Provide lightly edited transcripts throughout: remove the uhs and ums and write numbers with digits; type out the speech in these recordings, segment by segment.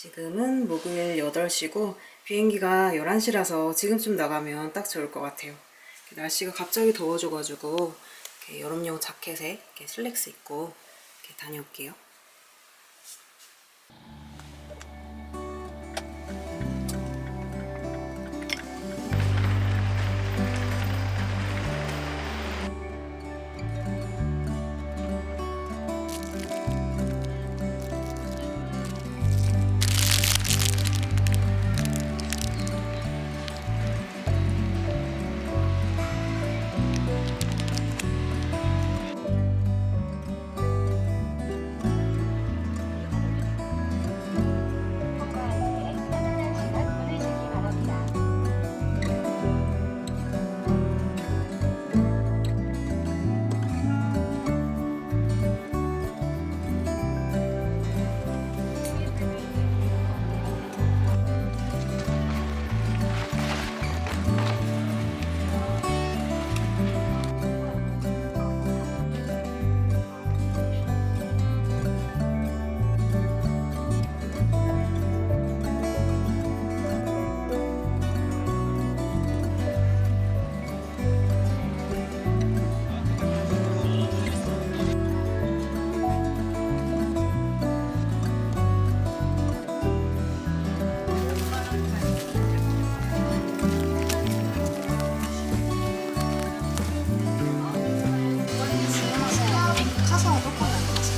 지금은 목요일 8시고 비행기가 11시라서 지금쯤 나가면 딱 좋을 것 같아요. 날씨가 갑자기 더워져가지고 이렇게 여름용 자켓에 이렇게 슬랙스 입고 이렇게 다녀올게요.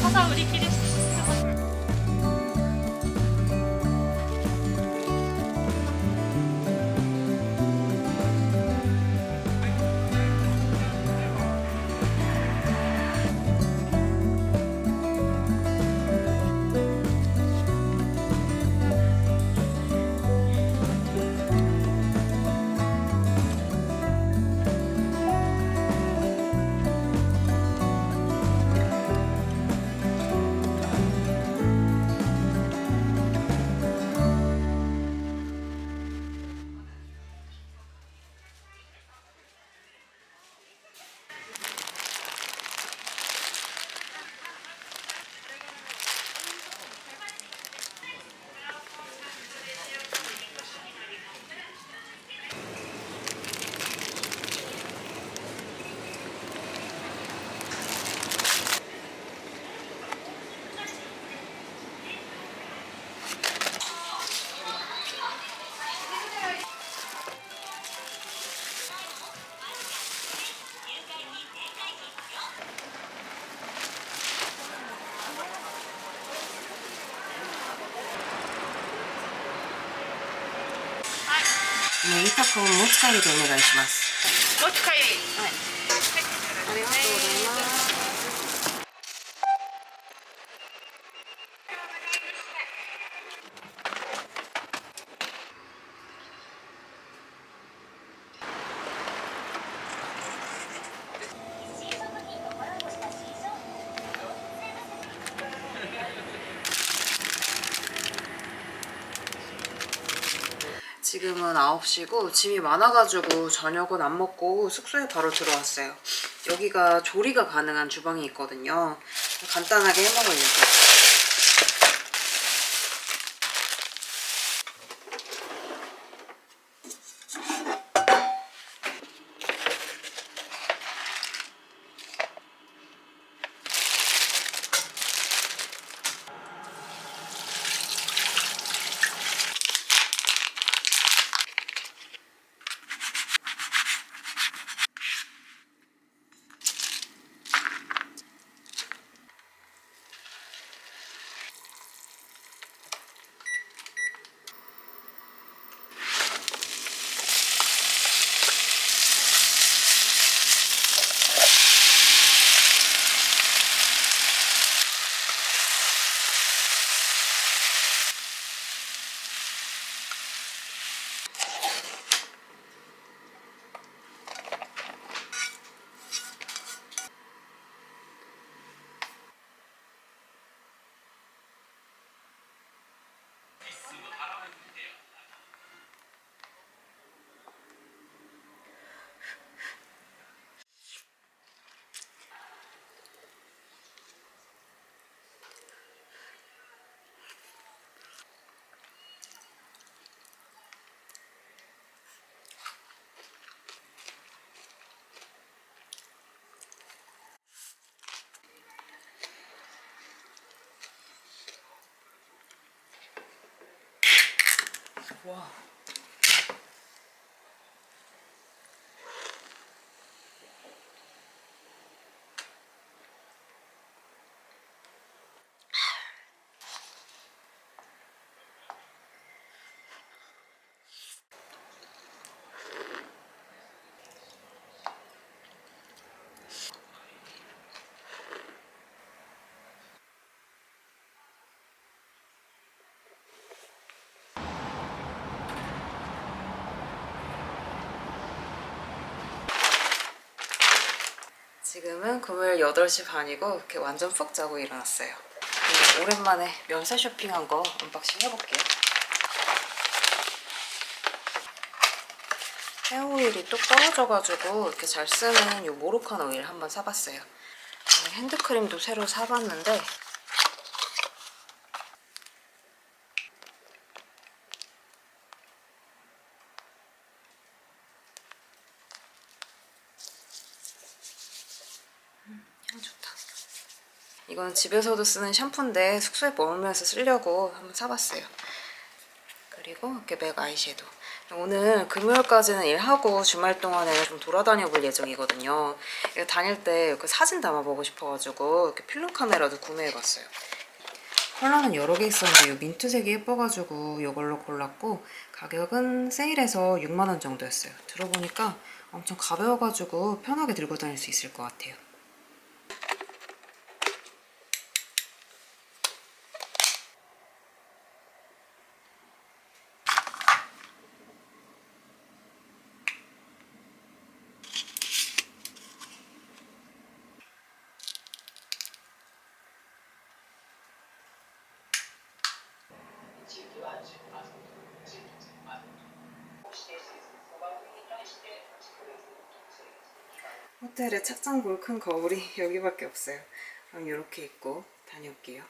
가서 우리끼리 네, 이타콘 모츠카이리でお願いします。持ち帰り。ありがとうございます。지금은 9시고 짐이 많아가지고 저녁은 안 먹고 숙소에 바로 들어왔어요. 여기가 조리가 가능한 주방이 있거든요. 간단하게 해먹으려고. 와. 지금은 금요일 8시 반이고 이렇게 완전 푹 자고 일어났어요. 오랜만에 면세 쇼핑한 거 언박싱 해볼게요. 헤어오일이 뚝 떨어져가지고 이렇게 잘 쓰는 이 모로칸 오일 한번 사봤어요. 핸드크림도 새로 사봤는데 향 좋다. 이건 집에서도 쓰는 샴푸인데 숙소에 머물면서 쓰려고 한번 사봤어요. 그리고 이렇게 맥 아이섀도우. 오늘 금요일까지는 일하고 주말 동안에 좀 돌아다녀 볼 예정이거든요. 이거 다닐 때 이렇게 사진 담아보고 싶어가지고 이렇게 필름 카메라도 구매해봤어요. 컬러는 여러 개 있었는데 이 민트색이 예뻐가지고 이걸로 골랐고 가격은 세일해서 6만 원 정도였어요. 들어보니까 엄청 가벼워가지고 편하게 들고 다닐 수 있을 것 같아요. 호텔에 착장볼 큰 거울이 여기밖에 없어요. 그럼 이렇게 입고 다녀올게요.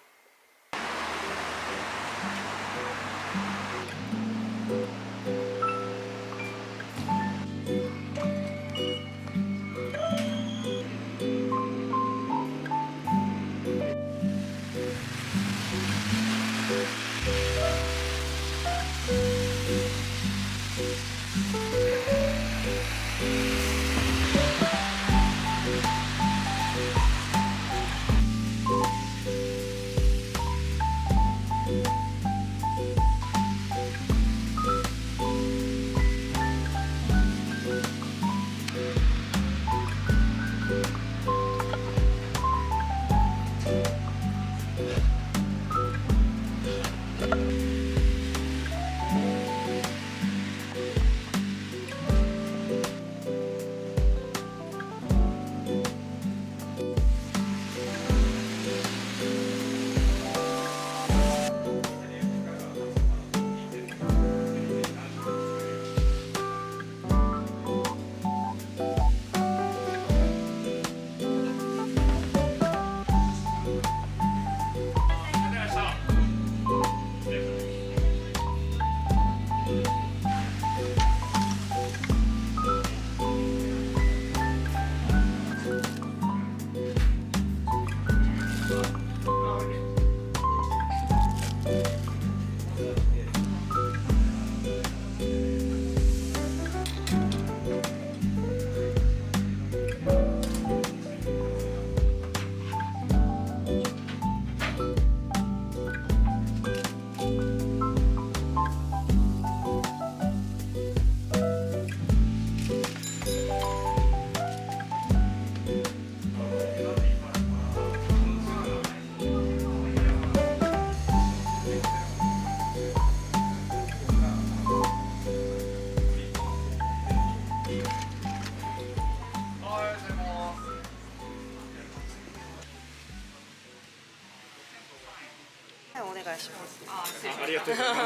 오늘 가시. ありがとうございま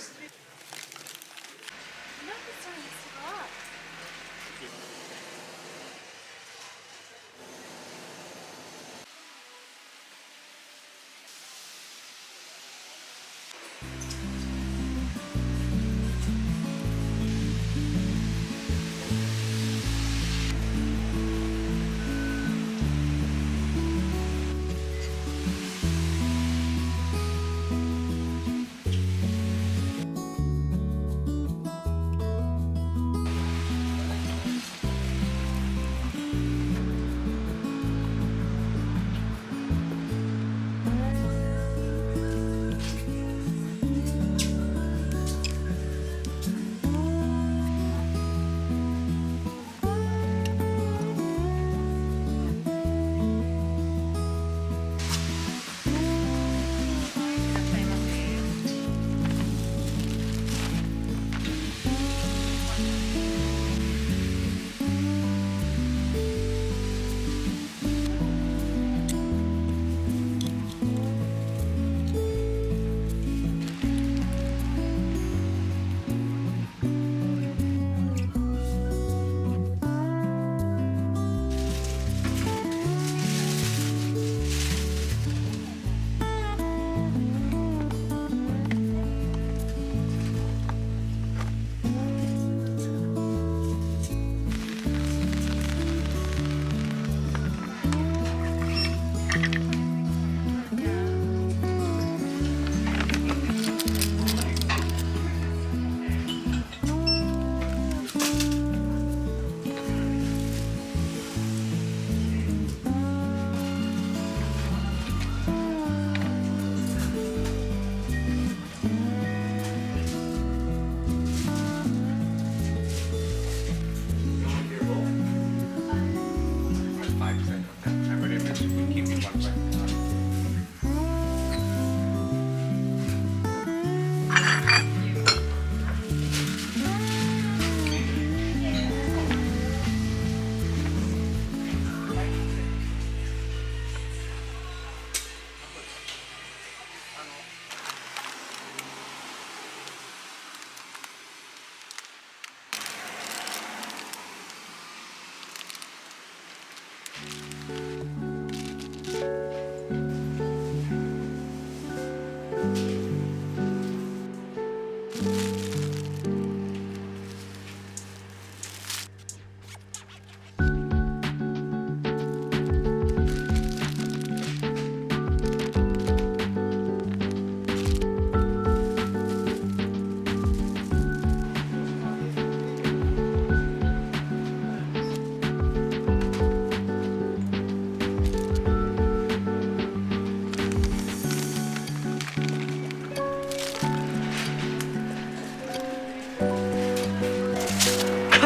す。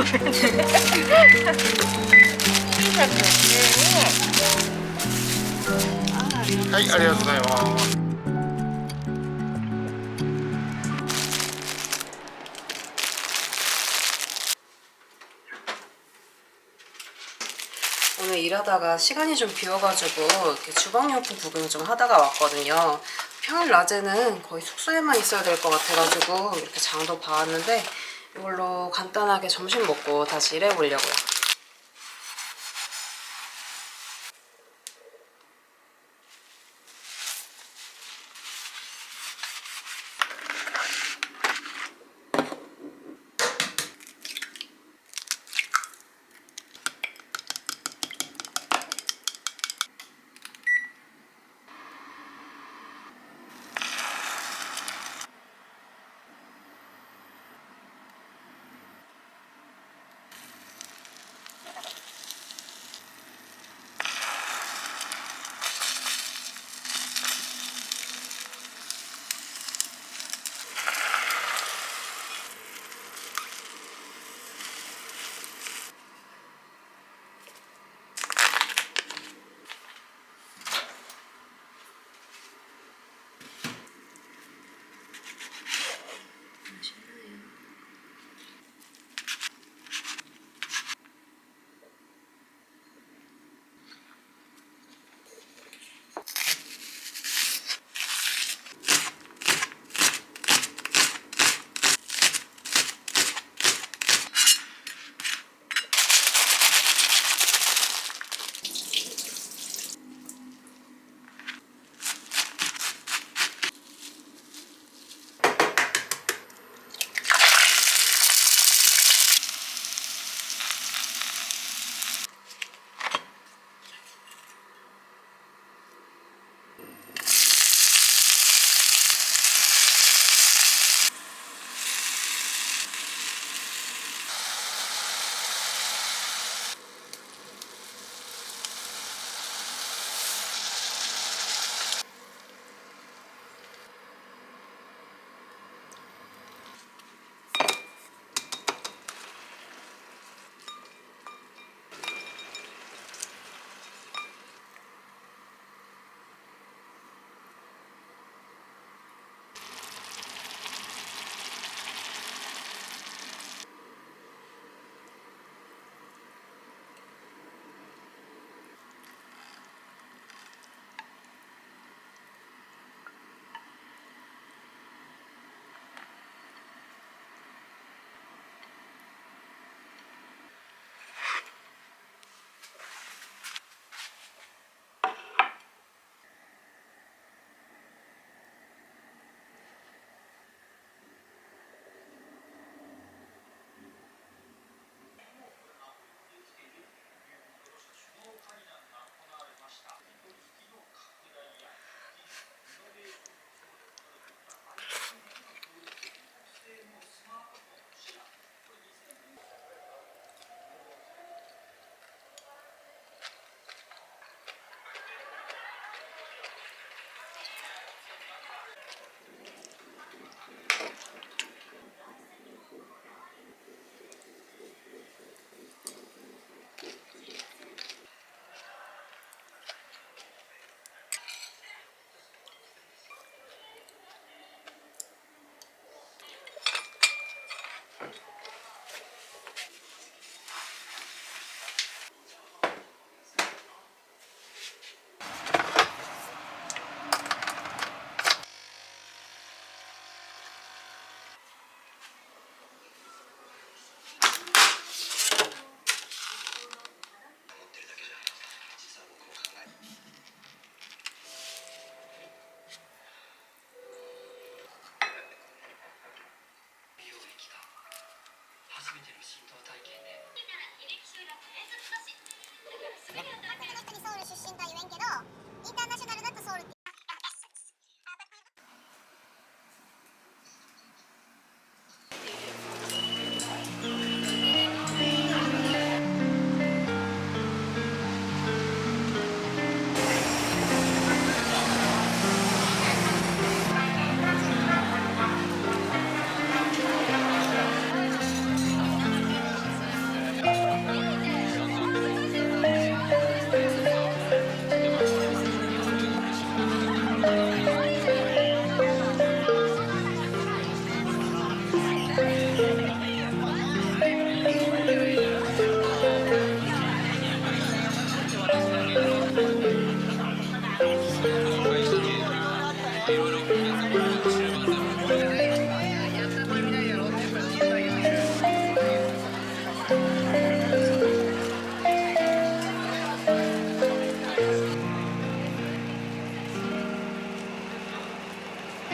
はい、ありがとうございます。 오늘 일하다가 시간이 좀 비어가지고 이렇게 주방용품 구경 좀 하다가 왔거든요. 평일 낮에는 거의 숙소에만 있어야 될 것 같아가지고 이렇게 장도 봐왔는데 이걸로 간단하게 점심 먹고 다시 일해보려고요.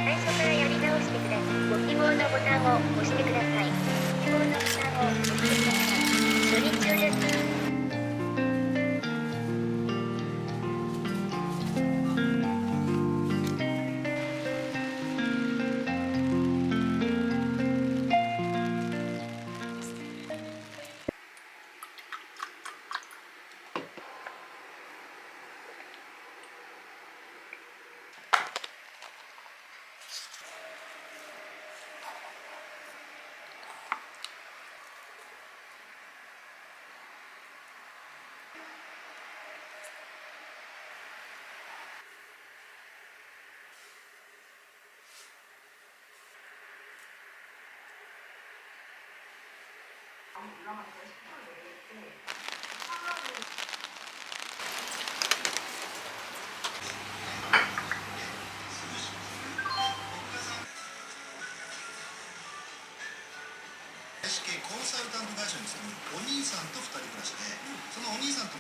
最初からやり直してください。ご希望のボタンを押してください。ご希望のボタンを押してください。処理中です。外資系コンサルタント会社に勤めるお兄さんと2人暮らしで、そのお兄さんと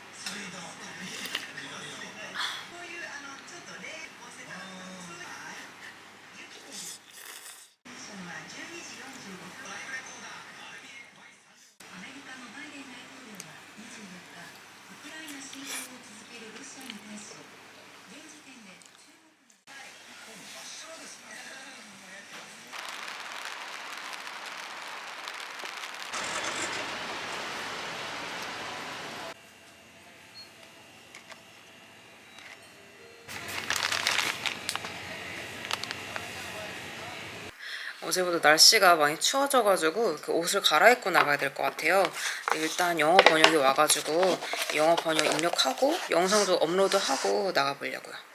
어제보다 날씨가 많이 추워져가지고 그 옷을 갈아입고 나가야 될 것 같아요. 일단 영어 번역이 와가지고 영어 번역 입력하고 영상도 업로드하고 나가보려고요.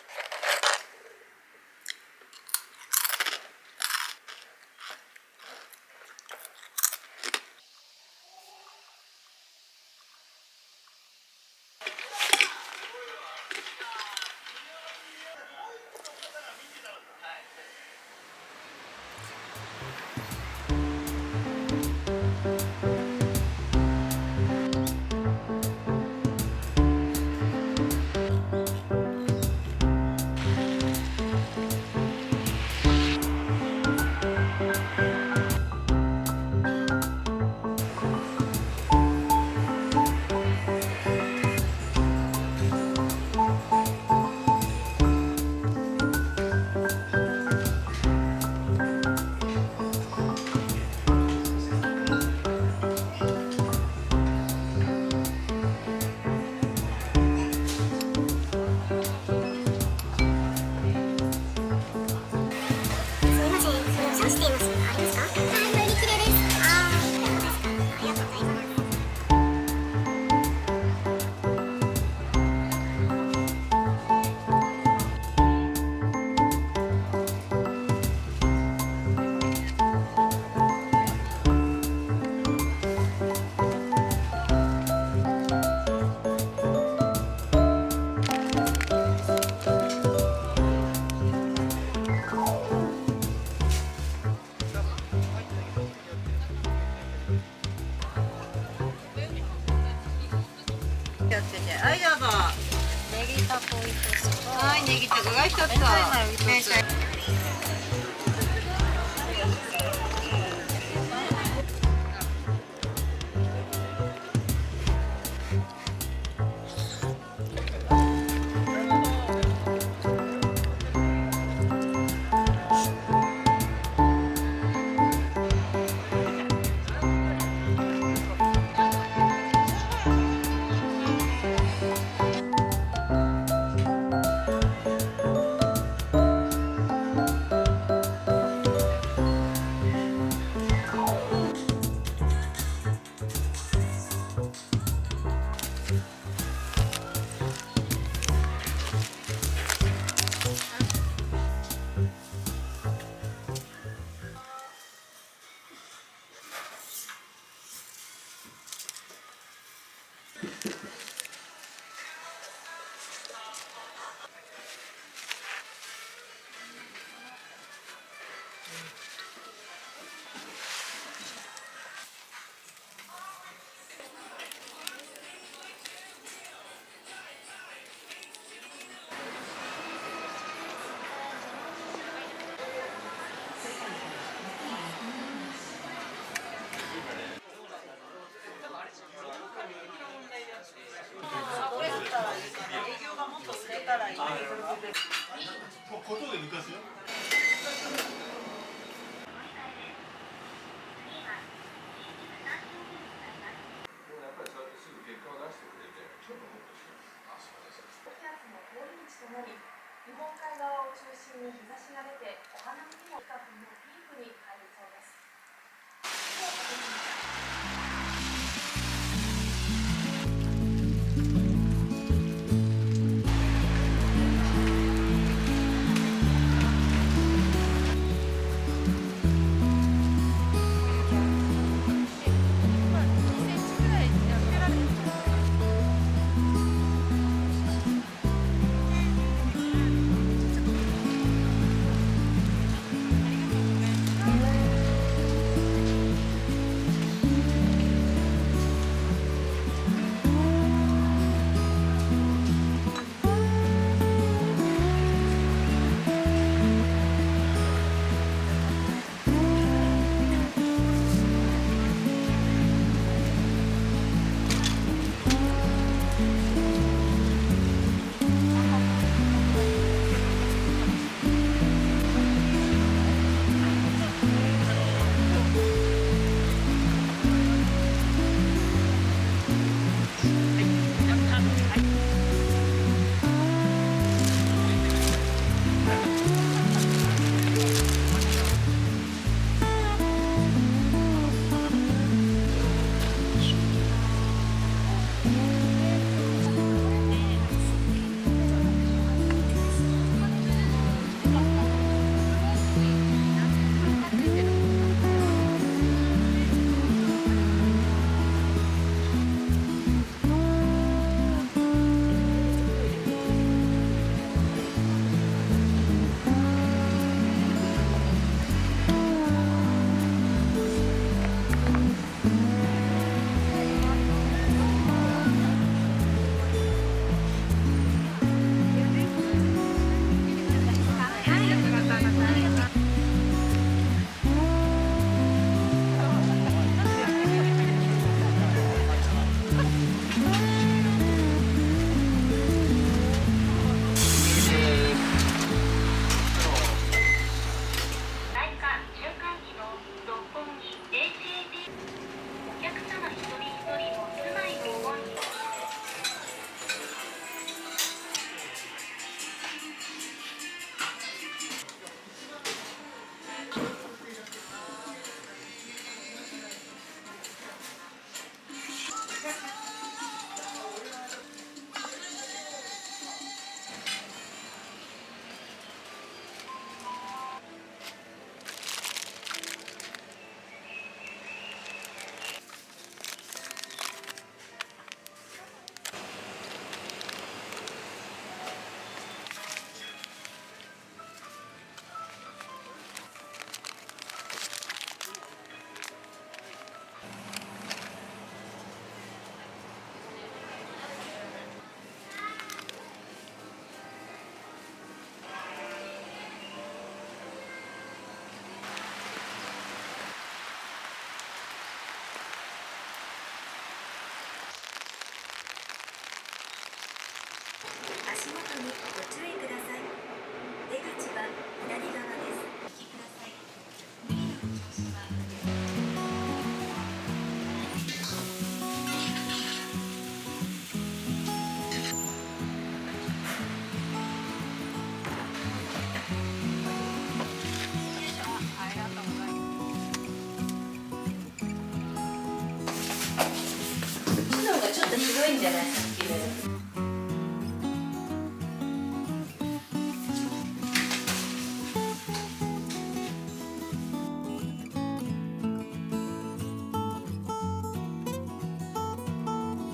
白いんじゃないさっきのよ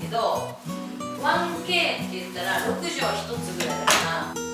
り。けど 1K って言ったら6畳1つぐらいだから。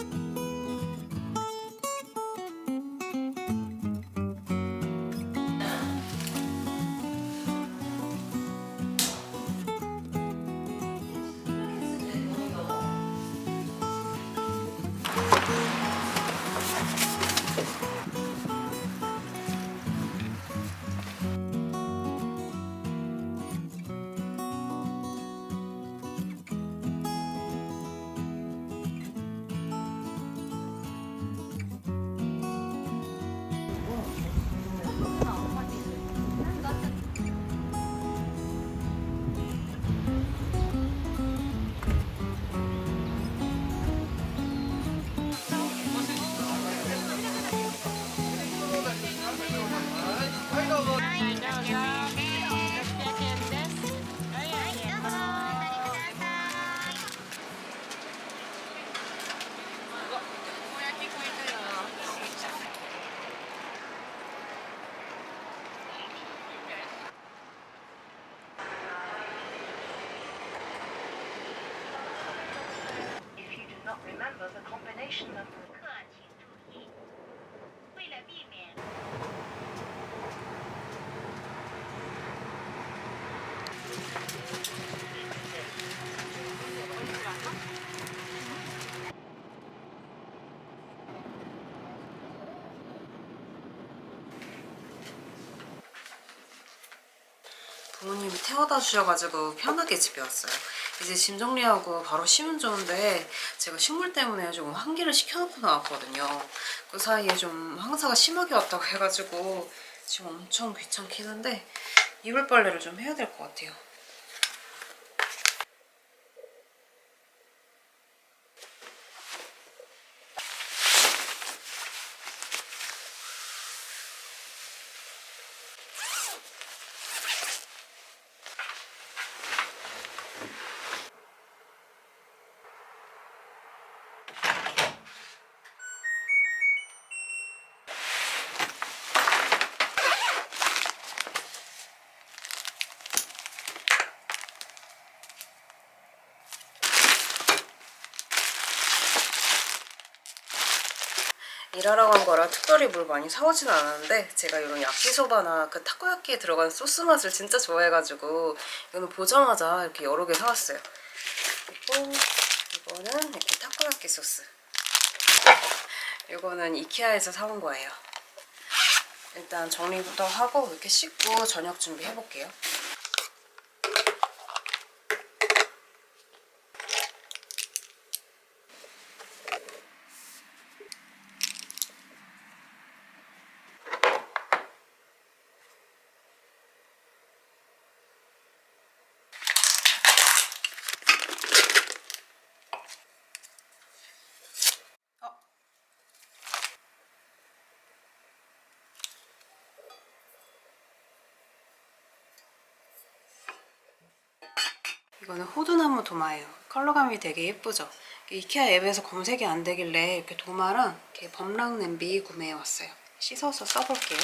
부모님이 태워다 주셔가지고 편하게 집에 왔어요. 이제 짐 정리하고 바로 쉬면 좋은데 제가 식물 때문에 조금 환기를 시켜놓고 나왔거든요. 그 사이에 좀 황사가 심하게 왔다고 해가지고 지금 엄청 귀찮긴 한데 이불 빨래를 좀 해야 될 것 같아요. 일하러 간 거라 특별히 뭘 많이 사오진 않았는데 제가 이런 야끼소바나 그 타코야끼에 들어가는 소스 맛을 진짜 좋아해가지고 이거는 보자마자 이렇게 여러 개 사왔어요. 그리고 이거는 이렇게 타코야끼 소스. 이거는 이케아에서 사온 거예요. 일단 정리부터 하고 이렇게 씻고 저녁 준비해볼게요. 이거는 호두나무 도마예요. 컬러감이 되게 예쁘죠? 이케아 앱에서 검색이 안 되길래 이렇게 도마랑 이렇게 범랑 냄비 구매해 왔어요. 씻어서 써볼게요.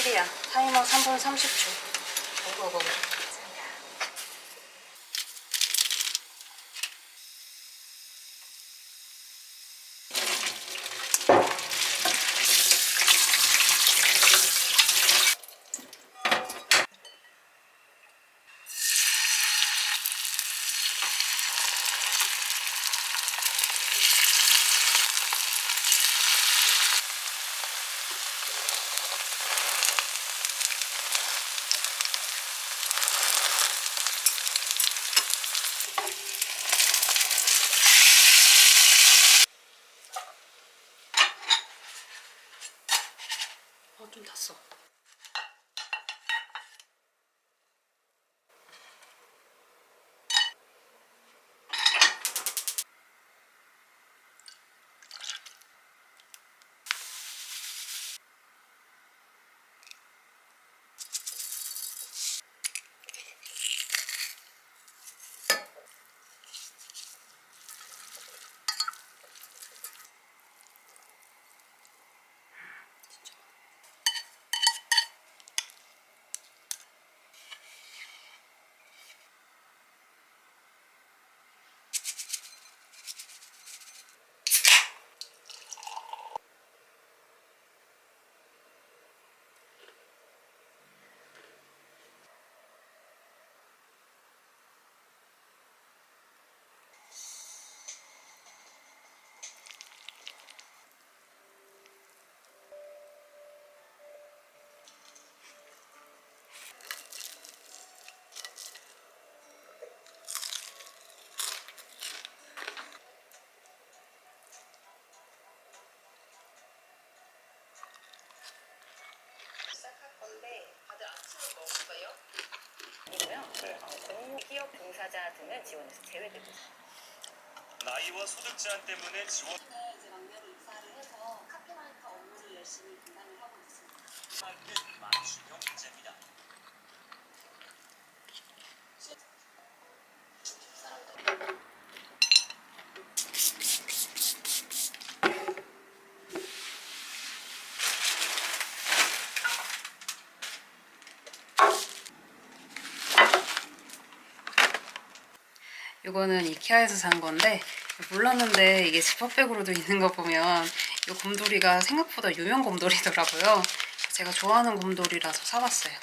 시리아 타이머 3분 30초. 고고고. 좀 탔어. 기업 봉사자 등은 지원에서 제외됩니다. 나이와 소득 제한 때문에 지원 이제 막내로 입사를 해서 카페마니터 업무를 열심히 분담을 하고 있습니다. 맞춤형 문제입니다. 이거는 이케아에서 산 건데 몰랐는데 이게 지퍼백으로도 있는 거 보면 이 곰돌이가 생각보다 유명 곰돌이더라고요. 제가 좋아하는 곰돌이라서 사봤어요.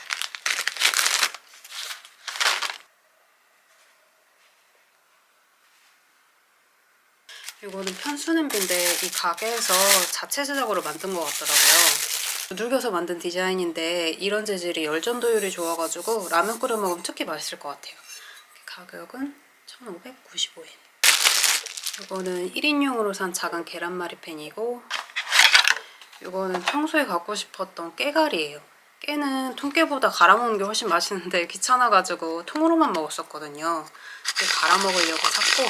이거는 편수 냄비인데 이 가게에서 자체 제작으로 만든 것 같더라고요. 두들겨서 만든 디자인인데 이런 재질이 열전도율이 좋아가지고 라면 끓여 먹으면 특히 맛있을 것 같아요. 가격은 1,595엔. 이거는 1인용으로 산 작은 계란말이 팬이고, 이거는 평소에 갖고 싶었던 깨갈이에요. 깨는 통깨보다 갈아 먹는 게 훨씬 맛있는데 귀찮아가지고 통으로만 먹었었거든요. 갈아 먹으려고 샀고,